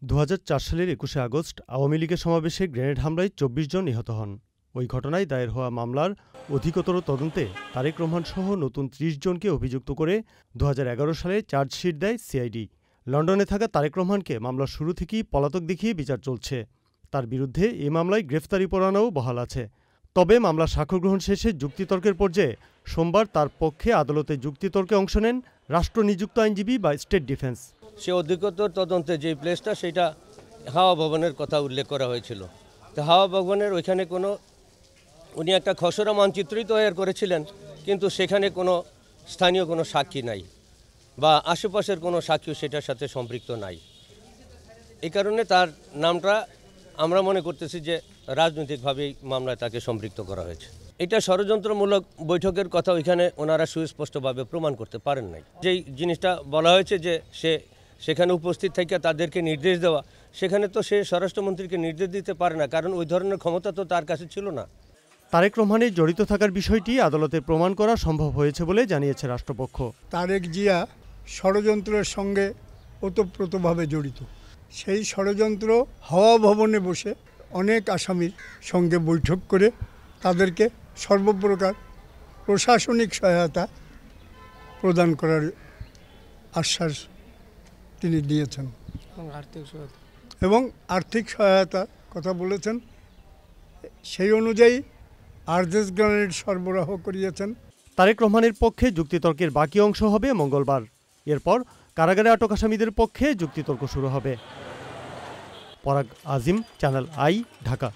২০০৪ সালের ২১শে আগস্ট আওয়ামী লীগের সমাবেশে গ্রেনেড হামলায় ২৪ জন নিহত হন। ওই ঘটনায় দায়ের হওয়া মামলার অধিকতর তদন্তে তারেক রহমান সহ নতুন ৩০ জনকে অভিযুক্ত করে ২০১১ সালে চার্জশিট দেয় সিআইডি। লন্ডনে থাকা তারেক রহমানকে মামলার শুরু থেকেই পলাতক দেখিয়ে বিচার চলছে। তার বিরুদ্ধে এ মামলায় গ্রেফতারি পরোয়ানাও বহাল আছে। তবে মামলার সাক্ষ্য গ্রহণ শেষে যুক্তিতর্কের পর্যায়ে সোমবার তার পক্ষে আদালতে যুক্তিতর্কে অংশ নেন রাষ্ট্রনিযুক্ত আইনজীবী বা স্টেট ডিফেন্স। সে অধিকতর তদন্তে যে প্লেসটা সেটা হাওয়া ভবনের কথা উল্লেখ করা হয়েছিল। তো হাওয়া ভবনের ওইখানে উনি একটা খসড়া মানচিত্রই তৈরি করেছিলেন, কিন্তু সেখানে স্থানীয় কোনো সাক্ষী নাই বা আশেপাশের কোনো সাক্ষী সেটার সাথে সম্পৃক্ত নাই। এই কারণে তার নামটা আমরা মনে করতেছি যে রাজনৈতিকভাবেই মামলায় তাকে সম্পৃক্ত করা হয়েছে। এটা ষড়যন্ত্রমূলক বৈঠকের কথা ওইখানে ওনারা সুস্পষ্টভাবে প্রমাণ করতে পারেন নাই। যেই জিনিসটা বলা হয়েছে যে সেখানে উপস্থিত থেকে তাদেরকে নির্দেশ দেওয়া, সেখানে তো সে স্বরাষ্ট্রমন্ত্রীকে নির্দেশ দিতে পারে না, কারণ ওই ধরনের ক্ষমতা তো তার কাছে ছিল না। তারেক রহমানের জড়িত থাকার বিষয়টি আদালতে প্রমাণ করা সম্ভব হয়েছে বলে জানিয়েছে রাষ্ট্রপক্ষ। তারেক জিয়া ষড়যন্ত্রের সঙ্গে ওতপ্রোতভাবে জড়িত। সেই ষড়যন্ত্র হাওয়া ভবনে বসে অনেক আসামির সঙ্গে বৈঠক করে তাদেরকে সর্বপ্রকার প্রশাসনিক সহায়তা প্রদান করার আশ্বাস তিনি দিয়েছেন এবং আর্থিক সহায়তার কথা বলেছেন। সেই অনুযায়ী আরজেস গ্রেনেড সরবরাহ করিয়েছেন। তারেক রহমানের পক্ষে যুক্তিতর্কের বাকি অংশ হবে মঙ্গলবার। এরপর কারাগারে আটক আসামিদের পক্ষে যুক্তিতর্ক শুরু হবে। পরাগ আজিম, চ্যানেল আই, ঢাকা।